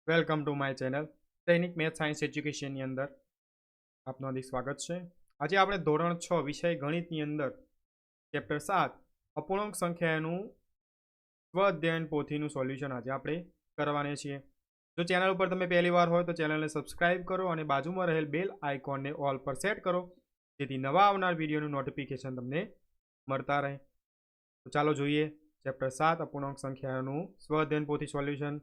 Welcome to my channel સૈનિક math science એજ્યુકેશનની અંદર આપનું હાર્દિક સ્વાગત છે. આજે આપણે ધોરણ 6 વિષય ગણિતની અંદર ચેપ્ટર 7 અપૂર્ણાંક સંખ્યાનું સ્વ અધ્યયન પોથીનું સોલ્યુશન આજે આપણે કરવાના છીએ. જો ચેનલ ઉપર તમે પહેલી વાર હોય તો ચેનલને સબસ્ક્રાઇબ કરો અને બાજુમાં રહેલ બેલ આઇકોનને ઓલ પર સેટ કરો, જેથી નવા આવનાર વિડીયોનું નોટિફિકેશન તમને મળતા રહે. તો ચાલો જોઈએ ચેપ્ટર 7 અપૂર્ણાંક સંખ્યાનું સ્વ અધ્યયન પોથી સોલ્યુશન.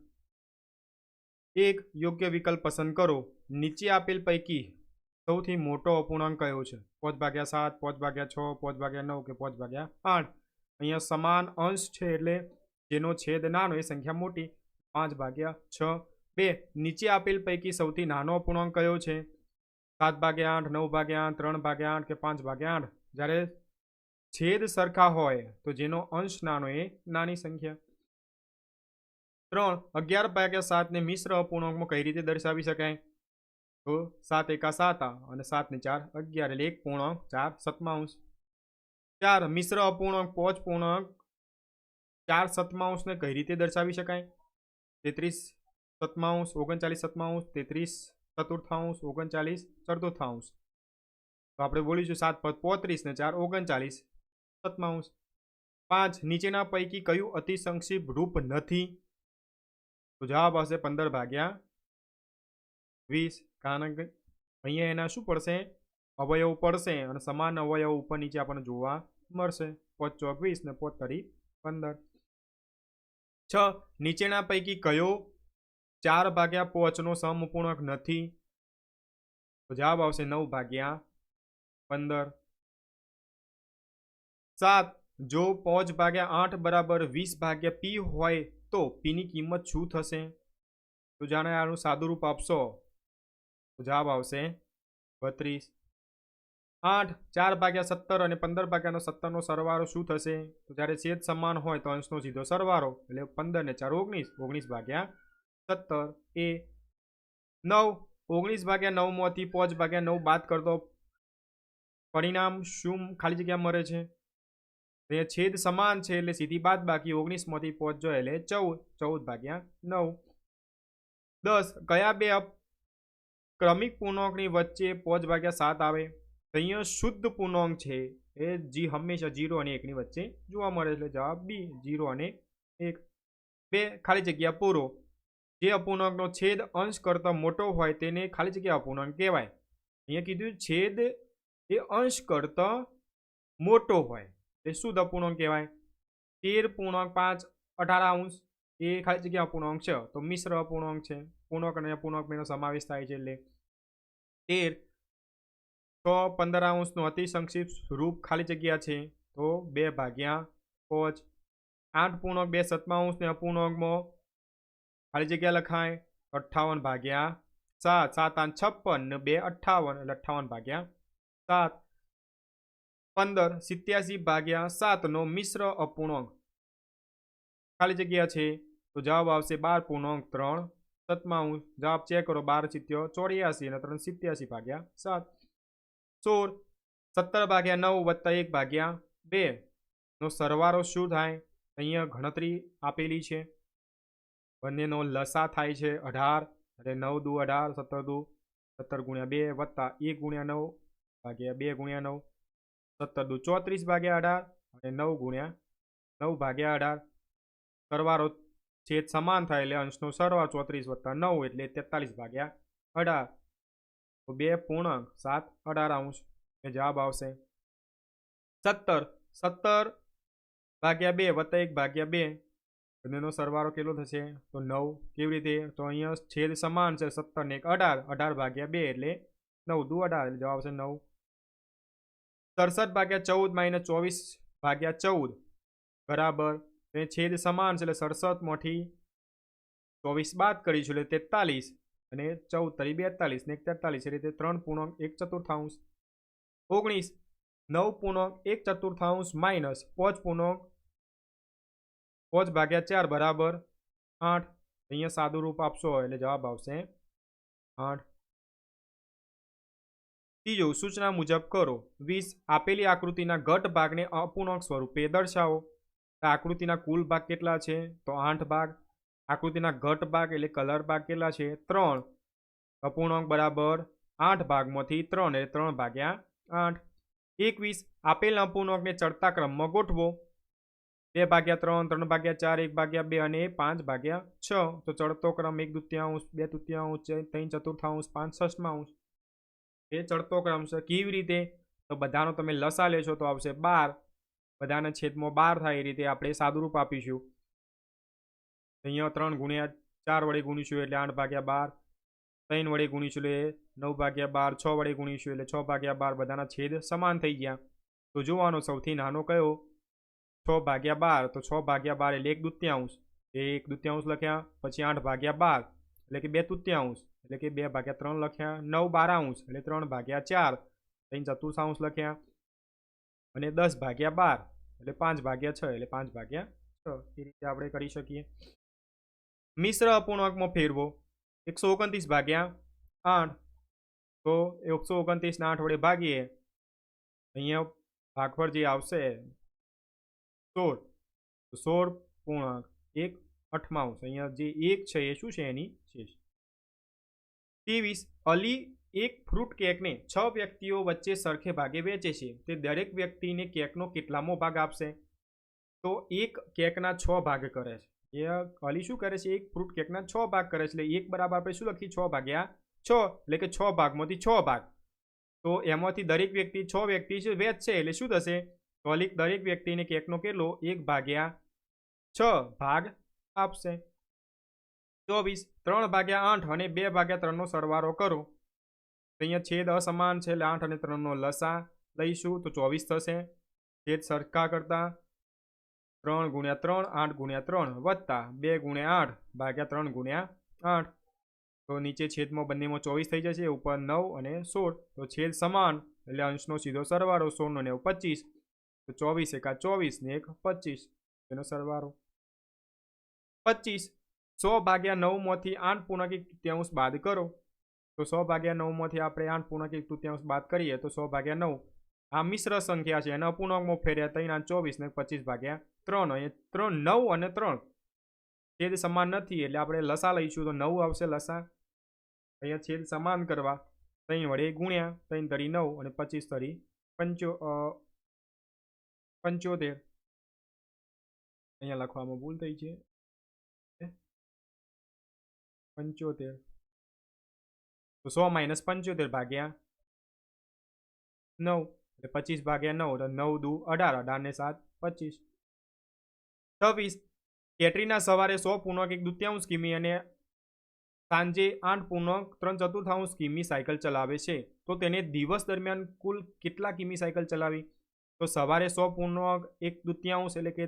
એક યોગ્ય વિકલ્પ પસંદ કરો. નીચે આપેલ પૈકી સૌથી મોટો અપૂર્ણાંક કયો છે? 5/7, 5/6, 5/9 કે 5/8? અહીંયા સમાન અંશ છે એટલે જેનો છેદ નાનો એ સંખ્યા મોટી. 5/6. 2. નીચે આપેલ પૈકી સૌથી નાનો અપૂર્ણાંક કયો છે? 7/8, 9/8, 3/8 કે 5/8? જ્યારે છેદ સરખા હોય તો જેનો અંશ નાનો એ નાની સંખ્યા. 3. 11/7 ને મિશ્ર અપૂર્ણાંકમાં કઈ રીતે દર્શાવી શકાય? તો 7 એકા 7 અને 7 ને 4 11 એટલે 1.4 4. મિશ્ર અપૂર્ણાંક 5.4 ને કઈ રીતે દર્શાવી શકાય? 33 39 39 તો આપણે બોલીશું 7 × 35 ને 4 39. 5. નીચેના પૈકી કયું અતિસંક્ષિપ્ત રૂપ નથી? તો જવાબ આવશે 15/20. કારણ કે અહીંયા એના શું પડશે? અવયવ પડશે અને સમાન અવયવ ઉપર નીચે આપણને જોવા મળશે. 5 × 20 ને 5 × 15. 6. નીચેના પૈકી કયો 4/5 નો સમઅપૂર્ણાંક નથી? તો જવાબ આવશે 9/15. 7. જો 5/8 બરાબર 20/p હોય તો p ની કિંમત શું થશે? તો જાણે આનું સાદું રૂપ આપશો તો જવાબ આવશે 32. 8. 4/17 અને 15/17 નો સરવાળો શું થશે? તો જ્યારે છેદ સમાન હોય તો અંશનો સીધો સરવાળો એટલે 15 ને 4 19 એ 9 19/9 માંથી 5/9 બાદ કરતો પરિણામ શું ખાલી જગ્યા મળે છે? છેદ સમાન છે એટલે સીધી બાદ બાકી 19 માંથી 5 જોઈએ એટલે 14 10. કયા બે ક્રમિક પૂર્ણાંકની વચ્ચે 5/7 આવે? અહીંયા શુદ્ધ પૂર્ણાંક છે એ જી હંમેશા 0 અને 1 ની વચ્ચે જોવા મળે એટલે જવાબ બી 0 અને 1. 2. ખાલી જગ્યા પૂરો. જે અપૂર્ણાંકનો છેદ અંશ કરતા મોટો હોય તેને ખાલી જગ્યા અપૂર્ણાંક કહેવાય. અહીંયા કીધું છેદ એ અંશ કરતા મોટો હોય એ શુદ્ધ અપૂર્ણાંક કહેવાય. 13.5 એ ખાલી જગ્યા અપૂર્ણાંક છે તો મિશ્ર અપૂર્ણાંક છે. પૂર્ણાંક અને અપૂર્ણાંકનો સમાવેશ થાય છે એટલે 13 6/15 નું અતિસંક્ષિપ્ત રૂપ ખાલી જગ્યા છે તો 2/5. 8.2 ને અપૂર્ણાંકમાં ખાલી જગ્યા લખાય 58/7. 7 8 56 ને 2 58 એટલે 58/7. 15 87/7 નો મિશ્ર અપૂર્ણાંક ખાલી જગ્યા છે તો જવાબ આવશે 12.3. જવાબ ચેક કરો. 12 84 અને 3 87/7. 16 17/9 વત્તા 1/2 નો સરવાળો શું થાય? અહીંયા ગણતરી આપેલી છે. બંનેનો લસા થાય છે 18 એટલે 9 દુ 18 17 દુ 17 × 2 વત્તા 1 × 9 ભાગ્યા 2 × 9 17 દુ 34/18 અને 9 × 9/18. સરવાળો છેદ સમાન થાય એટલે અંશનો સરવાળો 34 + 9 એટલે 43/18 તો 2.718 એ જવાબ આવશે. 17 17/2 વત્તા 1/2 બંનેનો સરવાળો કેટલો થશે? તો 9. કેવી રીતે? તો અહીંયા છેદ સમાન છે 17 ને 18 18/2 એટલે 9 દુ 18 એટલે જવાબ આવશે 9. 67/14 - 24/14 બરાબર છેદ સમાન છે એટલે 67 માંથી 24 બાદ કરીશું એટલે 43 અને 14 × 42 ને 43 એટલે 3.1/4. 19 9.1/4 માઇનસ 5/4 બરાબર 8. અહીંયા સાદું રૂપ આપશો એટલે જવાબ આવશે 8. ત્રીજું સૂચના મુજબ કરો. 20 આપેલી આકૃતિના ઘટ ભાગને અપૂર્ણાંક સ્વરૂપે દર્શાવો. આકૃતિના કુલ ભાગ કેટલા છે? તો 8 ભાગ. આકૃતિના ઘટ ભાગ એટલે કલર ભાગ કેટલા છે 3. અપૂર્ણાંક બરાબર 8 ભાગમાંથી 3 એટલે 3 ભાગ્યા 8. 21 આપેલ અપૂર્ણાંકને ચડતા ક્રમમાં ગોઠવો. 2 ભાગ્યા 3, 3 ભાગ્યા 4, 1 ભાગ્યા 2 અને 5 ભાગ્યા 6. તો ચડતો ક્રમ 1/2, 2/3, 3/4, 5/6. એ ચડતો ક્રમ છે. કેવી રીતે? તો બધાનો તમે લસા લેશો તો આવશે 12. બધાના છેદમાં 12 થાય એ રીતે આપણે સાદુરૂપ આપીશું. અહીંયા 3 ગુણ્યા 4 વડે ગુણીશું એટલે 8 ભાગ્યા 12. 3 વડે ગુણીશું એટલે 9 ભાગ્યા 12. 6 વડે ગુણીશું એટલે 6 ભાગ્યા 12. બધાના છેદ સમાન થઈ ગયા. તો જોવાનો સૌથી નાનો કયો 6 ભાગ્યા 12. તો 6 ભાગ્યા 12 એટલે 1/2. 1/2 લખ્યા. પછી 8 ભાગ્યા 12 એટલે કે 2/3 એટલે કે 2 ભાગ્યા 3 લખ્યા. 9/12 એટલે 3 ભાગ્યા 4 3/4 લખ્યા. અને 10 ભાગ્યા 12 એટલે 5 ભાગ્યા 6 એટલે 5 ભાગ્યા 6. એ રીતે આપણે કરી શકીએ. મિશ્ર અપૂર્ણાંકમાં ફેરવો. 129 ભાગ્યા 8. તો 129 ને 8 વડે ભાગીએ. અહીંયા ભાગફળ જે આવશે 16. તો 16.1/8. અહીંયા જે 1 છે એ શું છે એની શેષ. 23 અલી એક ફ્રૂટ કેકને 6 વ્યક્તિઓ વચ્ચે સરખે ભાગે વેચે છે. તે દરેક વ્યક્તિને કેકનો કેટલામો ભાગ આપશે? તો એક કેકના 6 ભાગ કરે છે. એ અલી શું કરે છે? એક ફ્રૂટ કેકના 6 ભાગ કરે છે. એટલે 1 બરાબર આપણે શું લખીએ 6 ભાગ્યા 6 એટલે કે 6 ભાગમાંથી 6 ભાગ. તો એમાંથી દરેક વ્યક્તિ 6 વ્યક્તિ છે વેચશે એટલે શું થશે? તો અલી દરેક વ્યક્તિને કેકનો કેટલો 1 ભાગ્યા 6 ભાગ આપશે. 24 3 ભાગ્યા 8 અને 2 ભાગ્યા 3નો સરવાળો કરો. અહીંયા છેદ અસમાન છે એટલે 8 અને 3નો લસા લઈશું તો 24 થશે. છેદ સરખા કરતા 3 ગુણ્યા 3 8 ગુણ્યા 3 વત્તા 2 ગુણ્યા 8 ભાગ્યા 3 ગુણ્યા 8. તો નીચે છેદમાં બંનેમાં 24 થઈ જશે. ઉપર 9 અને 16. તો છેદ સમાન એટલે અંશનો સીધો સરવાળો 16 ને 25. તો 24 એકા 24 ને 1 25 એનો સરવાળો 25. 100 ભાગ્યા 9 માંથી 8.1 બાદ કરો. તો 100 ભાગ્યા 9 માંથી આપણે 8.1 બાદ કરીએ તો 100 ભાગ્યા 9. આ મિશ્ર સંખ્યા છે એને અપૂર્ણાંકમાં ફેર્યા 3 8 24 ને 25 ભાગ્યા 3. અહીંયા 3 9 અને 3 છેદ સમાન નથી એટલે આપણે લસા લઈશું તો 9 આવશે લસા. અહીંયા છેદ સમાન કરવા 3 વડે ગુણ્યા 3 તરી 9 અને 25 તરી 75. અહીંયા લખવામાં ભૂલ થઈ છે 75. તો 100 - 75 ભાગ્યા 9 એટલે 25 ભાગ્યા 9 તો 9 દુ 18 18 ને 7 25. 26 કેટરીના સવારે 100.1/2 કિમી અને સાંજે 8.3/4 કિમી સાયકલ ચલાવે છે. તો તેને દિવસ દરમિયાન કુલ કેટલા કિમી સાયકલ ચલાવી? તો સવારે 100.1/2 એટલે કે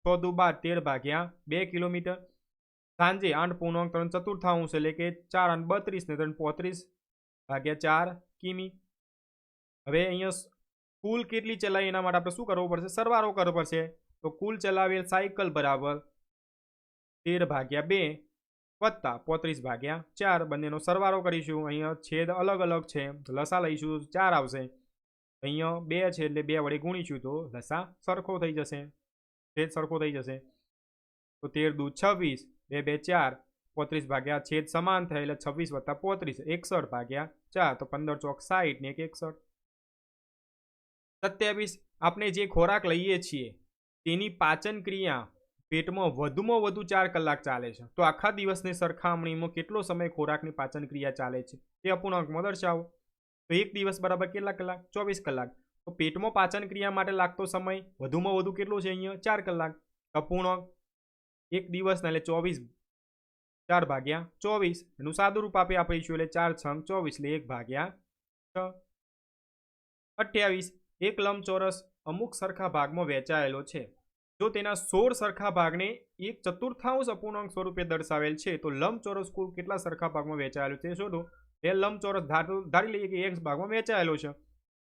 6 દુ 12 13 ભાગ્યા 2 કિલોમીટર. સાંજે 8.3/4 એટલે કે 4 8 32 ને 3 35 ભાગ્યા 4 કિમી. હવે અહીંયા કુલ કેટલી ચલાવી એના માટે આપણે શું કરવું પડશે? સરવાળો કરવો પડશે. તો કુલ ચલાવેલ સાયકલ બરાબર 13 ભાગ્યા 2 વત્તા 35 ભાગ્યા 4. બંનેનો સરવાળો કરીશું. અહીંયા છેદ અલગ અલગ છે લસા લઈશું 4 આવશે. અહીંયા 2 છે એટલે 2 વડે ગુણીશું તો લસા સરખો થઈ જશે. છેદ સરખો થઈ જશે. તો 13 દુ 26 2 2 4 35 ભાગ્યા છેદ સમાન થાય એટલે 26 વત્તા 35 61 ભાગ્યા 4. તો 15 ચોક 60 ને 1 61. 27 આપણે જે ખોરાક લઈએ છીએ તેની પાચન ક્રિયા પેટમાં વધુમાં વધુ 4 કલાક ચાલે છે. તો આખા દિવસની સરખામણીમાં કેટલો સમય ખોરાકની પાચન ક્રિયા ચાલે છે તે અપૂર્ણાંકમાં દર્શાવો. તો એક દિવસ બરાબર કેટલા કલાક? 24 કલાક. તો પેટમાં પાચન ક્રિયા માટે લાગતો સમય વધુમાં વધુ કેટલો છે? અહીંયા 4 કલાક. અપૂર્ણાંક એક દિવસના એટલે 24 4 ભાગ્યા 24 એનું સાદુરૂપ આપીશું એટલે 4 6 24 એટલે 1 ભાગ્યા 6. 28 એક લંબચોરસ અમુક સરખા ભાગમાં વહેંચાયેલો છે. જો તેના 16 સરખા ભાગને 1/4 અપૂર્ણાંક સ્વરૂપે દર્શાવેલ છે તો લંબચોરસ કુલ કેટલા સરખા ભાગમાં વહેંચાયેલો છે શોધો. એ લંબચોરસ ધારી લઈએ કે x ભાગમાં વહેંચાયેલો છે.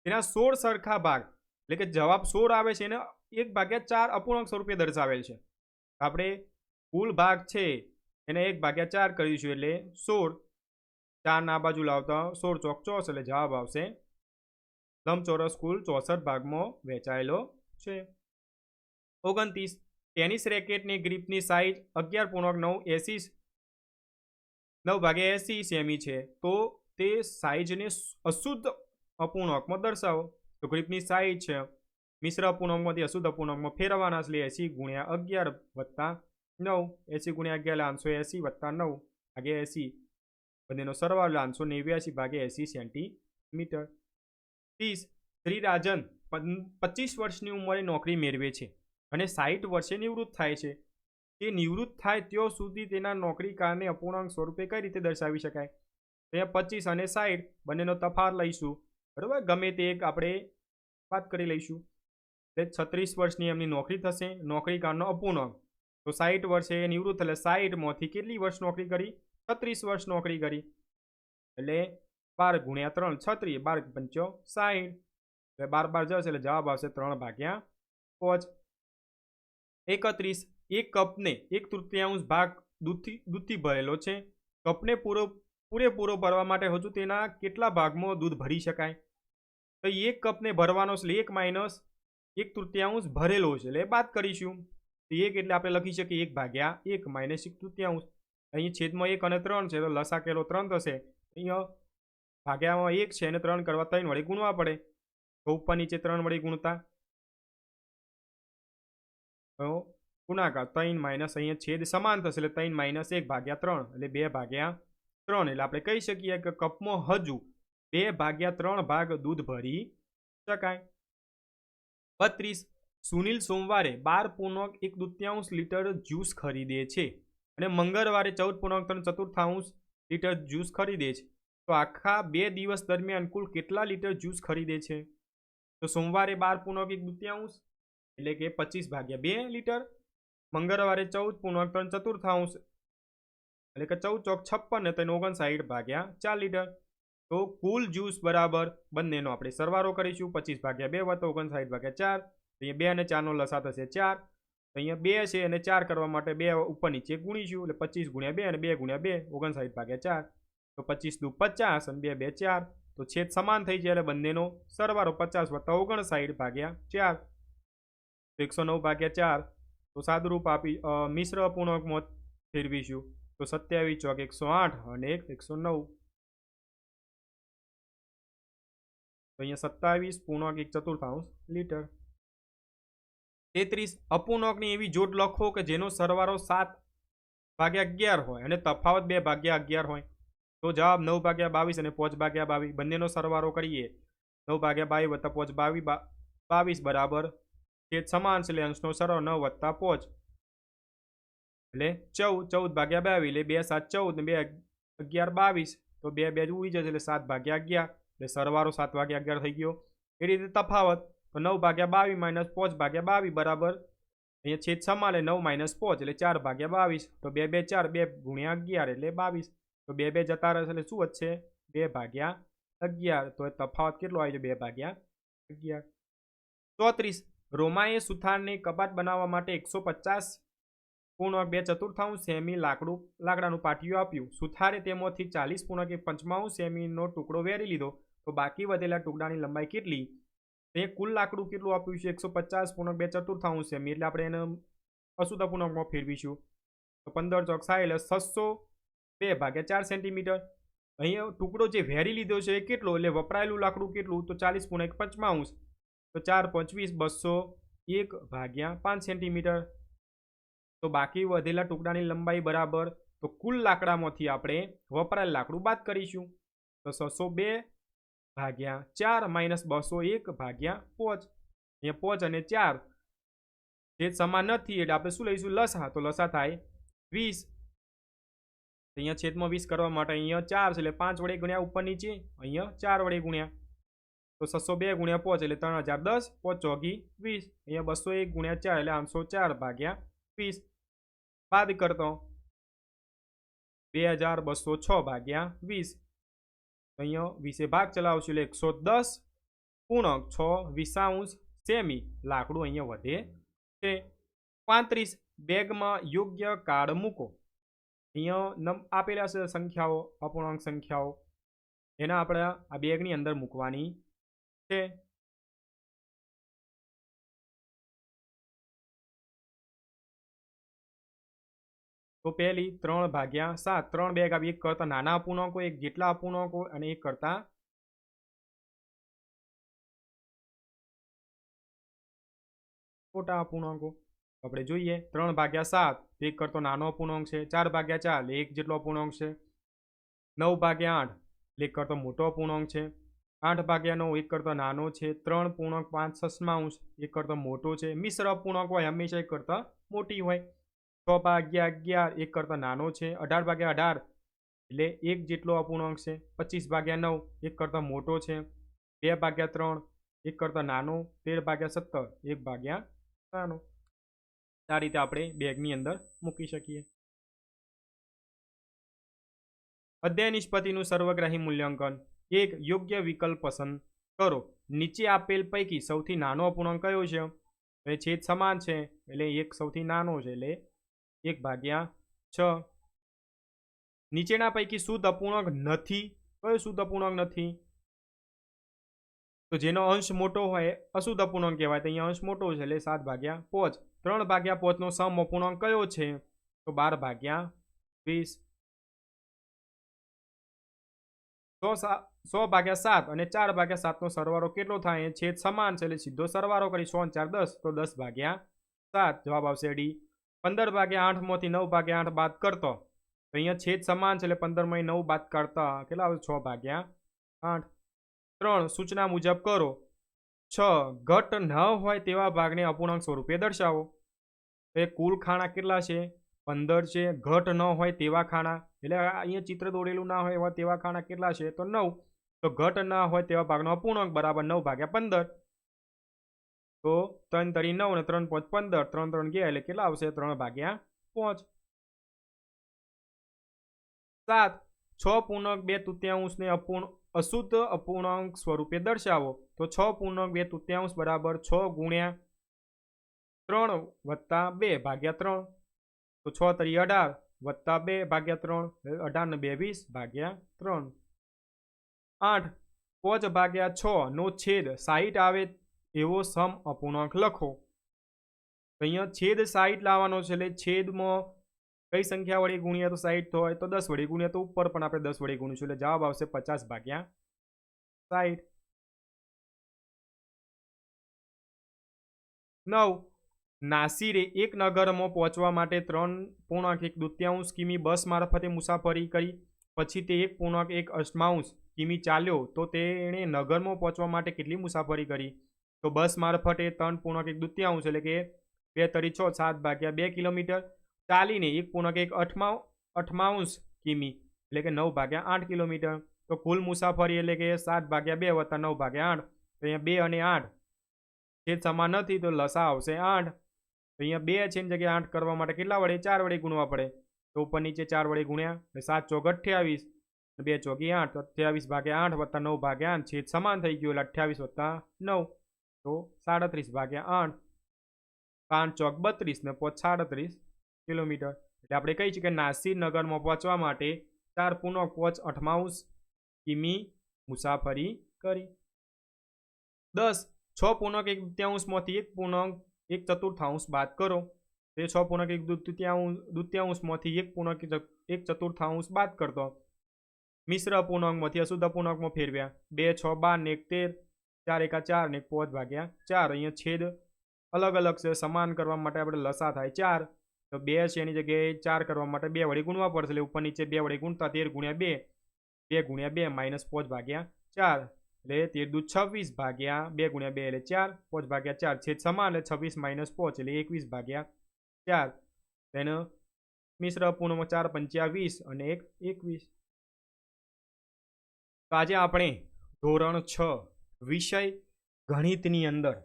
તેના 16 સરખા ભાગ એટલે કે જવાબ 16 આવે છે એને 1/4 અપૂર્ણાંક સ્વરૂપે દર્શાવેલ છે. આપણે કુલ ભાગ છે એને 1/4 કરીશું એટલે 16. 4 ના બાજુ લાવતા 16 ચોક 64 એટલે જવાબ આવશે લંબચોરસ કુલ 64 ભાગમાં વહેંચાયેલો છે. 29 ટેનિસ રેકેટની ગ્રીપની સાઇઝ 11.9 9/80 સેમી છે, તો તે સાઇઝને અશુદ્ધ અપૂર્ણાંકમાં દર્શાવો. તો ગ્રીપની સાઇઝ છે, મિશ્ર અપૂર્ણાંકમાંથી અશુદ્ધ અપૂર્ણાંકમાં ફેરવવાના, એટલે 80 × 11 + 9, 80 × 11 એટલે 880 + 9 / 80, બંનેનો સરવાળો 889/80 સેન્ટીમીટર. 30. શ્રીરાજન 25 વર્ષની ઉંમરે નોકરી મેળવે છે અને 60 વર્ષે નિવૃત્ત થાય છે. તે નિવૃત્ત થાય ત્યાં સુધી તેના નોકરી કાળને અપૂર્ણાંક સ્વરૂપે કઈ રીતે દર્શાવી શકાય? અહીંયા 25 અને 60 બંનેનો તફાવત લઈશું, બરાબર, ગમે તે એક આપણે વાત કરી લઈશું. એટલે 36 વર્ષની એમની નોકરી થશે, નોકરી કાળનો અપૂર્ણાંક. તો 60 વર્ષે નિવૃત્ત, એટલે 60માંથી કેટલી વર્ષ નોકરી કરી? 36 વર્ષ નોકરી કરી. એટલે 12 × 3 36, 12 × 5 60, એટલે 12 જશે, એટલે જવાબ આવશે 3/5. 31. એક કપને 1/3 ભાગ દૂધથી ભરેલો છે. કપને પૂરેપૂરો ભરવા માટે હજુ તેના કેટલા ભાગમાં દૂધ ભરી શકાય? તો એક કપને ભરવાનો એટલે 1 - 1/3 ભરેલો છે, એટલે બાદ કરીશું. 1 એટલે આપણે લખી શકીએ 1/1 - 1/3. અહીં છેદમાં 1 અને 3 છે, તો લસા કેલો 3 થશે. અહીંયા ભાગ્યામાં 1 છે અને 3 કરવા 3 વડે ગુણવા પડે, તો ઉપર નીચે 3 વડે ગુણતા ગુણાકાર 3 - અહીંયા છેદ સમાન થશે, એટલે 3 - 1/3 એટલે 2/3. એટલે આપણે કહી શકીએ કે કપમાં હજુ 2/3 ભાગ દૂધ ભરી શકાય. 32. સુનિલ સોમવારે 12.1 લીટર જ્યુસ ખરીદે છે અને મંગળવારે 14.3 લીટર જ્યુસ ખરીદે છે. તો આખા 2 દિવસ દરમિયાન કુલ કેટલા લીટર જ્યુસ ખરીદે છે? તો સોમવારે 12.1 એટલે કે 25/2 લીટર, મંગળવારે 14.3 એટલે કે 14 × 56 ને 59/4 લીટર. તો કુલ જ્યુસ બરાબર બંનેનો આપણે સરવાળો કરીશું, 25/2 + 59/4. અહીંયા 2 અને 4નો લસા થશે 4. અહીંયા 2 છે અને 4 કરવા માટે 2 ઉપર નીચે ગુણીશું, એટલે 25 × 2 અને 2 × 2 59/4. તો 25 × 2 = 50 અને 2 × 2 = 4. તો છેદ સમાન થઈ જાય, એટલે બંનેનો સરવાળો 50 + 59/4, તો 109/4. તો સાદુરૂપ આપી મિશ્ર અપૂર્ણાંકમાં ફેરવીશું, તો 27 × 4 = 108 અને 109. તો અહીંયા 27.1 લીટર. 33. અપૂર્ણાંકની એવી જોડ લખો કે જેનો સરવાળો 7/11 હોય અને તફાવત 2/11 હોય. તો જવાબ 9/22 અને 5/22, બંનેનો સરવાળો કરીએ, 9/22 + 5/22 બરાબર છેદ સમાન છે, એટલે અંશનો સરવાળો 9 + 5 એટલે 14. 14/22 એટલે 2 × 7 = 14 ને 2 × 11 = 22. તો 2 2 ઉડી જશે, એટલે 7/11, એટલે સરવાળો 7/11 થઈ ગયો. એ રીતે તફાવત, તો 9/22 - 5/22 બરાબર, અહીંયા છેદ સમાન, એટલે 9 - 5 એટલે 4/22. તો 2 2 4, 2 × 11 એટલે 22. તો 2 2 જતા રહેશે, એટલે શું વધશે? 2/11. તો તફાવત કેટલો આવી છે? 2/11. 34. રોમાએ સુથારને કબાટ બનાવવા માટે 150.2 સેમી લાકડાનું પાટિયું આપ્યું. સુથારે તેમાંથી 40.1 સેમીનો ટુકડો વેરી લીધો, તો બાકી વધેલા ટુકડાની લંબાઈ કેટલી? તે કુલ લાકડું કેટલું આપ્યું છે? 150.2 સેમી, એટલે આપણે એને અશુદ્ધ અપૂર્ણાંકમાં ફેરવીશું, તો 15 × 60 એટલે 602/4 સેન્ટીમીટર. અહીંયા ટુકડો જે વેરી લીધો છે એ કેટલો, એટલે વપરાયેલું લાકડું કેટલું? તો 40.1, તો 4 × 5 = 201/5 સેન્ટીમીટર. તો બાકી વધેલા ટુકડાની લંબાઈ બરાબર, તો કુલ લાકડામાંથી આપણે વપરાયેલ લાકડું બાદ કરીશું, તો 602/4 - 201/5. અહીંયા 5 અને 4 જે સમાન નથી, એટલે આપણે શું લઈશું? લસા. તો લસા થાય 20. અહીંયા છેદમાં 20 કરવા માટે અહીંયા 4 છે, એટલે 5 વડે ગુણ્યા ઉપર નીચે, અહીંયા 4 વડે ગુણ્યા, તો 602 × 5 એટલે 3010, 5 × 4 = 20. અહીંયા 201 × 4 એટલે 804/20. બાદ કરતો 2206/20. અહીંયા 20 ભાગ ચલાવશું, એટલે 110.6 સેમી લાકડું અહીંયા વધે છે. 35. બેગમાં યોગ્ય કાર્ડ મૂકો. અહીંયા આપેલા છે સંખ્યાઓ, અપૂર્ણાંક સંખ્યાઓ, એના આપણે આ બેગની અંદર મૂકવાની છે. તો પહેલી 3/7, 3 બે એક કરતા નાના અપૂર્ણાંકો, એક જેટલા અપૂર્ણાંકો અને એક કરતા મોટા અપૂર્ણાંકો. આપણે જોઈએ 3/7 એક કરતો નાનો અપૂર્ણાંક છે, 4/4 એક જેટલો અપૂર્ણાંક છે, 9/8 એક કરતો મોટો અપૂર્ણાંક છે, 8/9 એક કરતો નાનો છે, 3.5 એક કરતો મોટો છે. મિશ્ર અપૂર્ણાંક હોય હંમેશા એક કરતા મોટી હોય. 6/11 એક કરતા નાનો છે, 18/18 એટલે એક જેટલો અપૂર્ણાંક છે, 25/9 એક કરતા મોટો છે, 2/3 એક કરતા નાનો, 13/17 એક ભાગ્યા નાનો. આ રીતે આપણે બેગની અંદર મૂકી શકીએ. અધ્યાય નિષ્પત્તિનું સર્વગ્રાહી મૂલ્યાંકન. એક યોગ્ય વિકલ્પ પસંદ કરો. નીચે આપેલ પૈકી સૌથી નાનો અપૂર્ણાંક કયો છે? હવે છેદ સમાન છે એટલે એક સૌથી નાનો છે એટલે 1/6. નીચેના પૈકી શુદ્ધ અપૂર્ણાંક નથી. કયો શુદ્ધ અપૂર્ણાંક નથી? તો જેનો અંશ મોટો હોય અશુદ્ધ અપૂર્ણાંક કહેવાય. તો અહીંયા અંશ મોટો છે એટલે 7/5. 3/5 નો સમ અપૂર્ણાંક કયો છે? તો 12/20. 100/7 અને 4/7 નો સરવાળો કેટલો થાય? છેદ સમાન છે એટલે સીધો સરવાળો કરી 100 4 10 તો 10/7. જવાબ આવશે ડી. 15/8 માંથી 9/8 બાદ કરતો. તો અહીંયા છેદ સમાન છે એટલે 15 માંથી 9 બાદ કરતા કેટલા આવે? 6/8. 3 સૂચના મુજબ કરો. 6 ઘટ ન હોય તેવા ભાગને અપૂર્ણાંક સ્વરૂપે દર્શાવો. એ કુલ ખાણા કેટલા છે? 15 છે. ઘટ ન હોય તેવા ખાણા એટલે અહીંયા ચિત્ર દોરેલું ના હોય એવા તેવા ખાણા કેટલા છે? તો 9. તો ઘટ ના હોય તેવા ભાગનો અપૂર્ણાંક બરાબર 9/15. તો 3 તરી 9 અને 3 5 15. 3 3 ગયા એટલે કેટલા આવશે? 3/5. 7 6.2 ને અશુદ્ધ અપૂર્ણાંક સ્વરૂપે દર્શાવો. તો 6.2 બરાબર 6 ગુણ્યા 3 વત્તા 2/3. તો 6 તરી 18 વત્તા 2/3 18 ને 2 20/3. 8 5/6 નો છેદ 60 આવે એવો સમ અપૂર્ણાંક લખો. અહીંયા છેદ 60 લાવવાનો છે એટલે છેદમાં કઈ સંખ્યા વડે ગુણ્યા તો 60 હોય તો 10 વડે ગુણ્યા તો ઉપર પણ આપણે 10 વડે ગુણીશું એટલે જવાબ આવશે 50/60. 9 નાસિરે એક નગરમાં પહોંચવા માટે 3.1 કિમી બસ મારફતે મુસાફરી કરી. પછી તે 1.1 કિમી ચાલ્યો તો તેણે નગરમાં પહોંચવા માટે કેટલી મુસાફરી કરી? તો બસ મારફતે 3.1 એટલે કે 2 તરી 6 7/2 કિલોમીટર ચાલીને 1.1 કિમી એટલે કે 9/8 કિલોમીટર. તો કુલ મુસાફરી એટલે કે 7/2 વત્તા 9/8. તો અહીંયા 2 અને 8 છેદ સમાન નથી તો લસા આવશે 8. તો અહીંયા 2 છે ની જગ્યાએ 8 કરવા માટે કેટલા વડે? 4 વડે ગુણવા પડે. તો ઉપર નીચે 4 વડે ગુણ્યા 7 ચોક 28, 2 ચોકી 8, 28/8 વત્તા 9/8 છેદ સમાન થઈ ગયું એટલે 28 વત્તા 9 તો 37/8. 5 ચોક 32 ને 37 કિલોમીટર. એટલે આપણે કહી છીએ કે નાસિર નગરમાં પહોંચવા માટે 4.5 કિમી મુસાફરી કરી. 10 6.1 માંથી 1.1 બાદ કરો. તે 6.1 માંથી 1.1 બાદ કરતો. મિશ્ર અપૂર્ણાંકમાંથી અશુદ્ધ અપૂર્ણાંકમાં ફેરવ્યા. 2 6 12 ને 1 13 4 1 ને 5/4. અહીંયા છેદ અલગ અલગ છે સમાન કરવા માટે આપણે લસા થાય 4. તો 2 છે એની જગ્યાએ 4 કરવા માટે 2 વડે ગુણવા પડશે એટલે ઉપર નીચે 2 વડે ગુણતા 13 ગુણ્યા 2 2 ગુણ્યા 2 માઇનસ 5/4 એટલે 13 દુ 26 ભાગ્યા 2 ગુણ્યા 2 એટલે 4 5/4 છેદ સમાન એટલે 26 માઇનસ 5 એટલે 21/4. તેનો મિશ્ર અપૂર્ણાંકમાં 4 પંચ્યા 20 અને 1 21. તો આજે આપણે ધોરણ 6 વિષય ગણિતની અંદર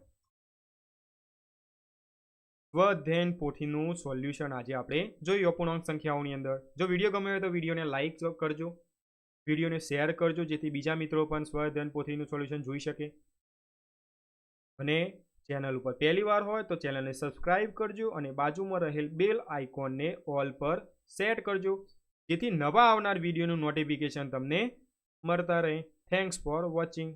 સ્વઅધ્યયન પોથીનું સોલ્યુશન આજે આપણે જોયું અપૂર્ણાંક સંખ્યાઓની અંદર. જો વિડીયો ગમ્યો હોય તો વિડીયોને લાઇક કરજો, વિડીયોને શેર કરજો જેથી બીજા મિત્રો પણ સ્વઅધ્યયન પોથીનું સોલ્યુશન જોઈ શકે. અને ચેનલ ઉપર પહેલી વાર હોય તો ચેનલને સબસ્ક્રાઇબ કરજો અને બાજુમાં રહેલ બેલ આઇકોનને ઓલ પર સેટ કરજો જેથી નવા આવનાર વિડીયોનું નોટિફિકેશન તમને મળતા રહે. Thanks for watching.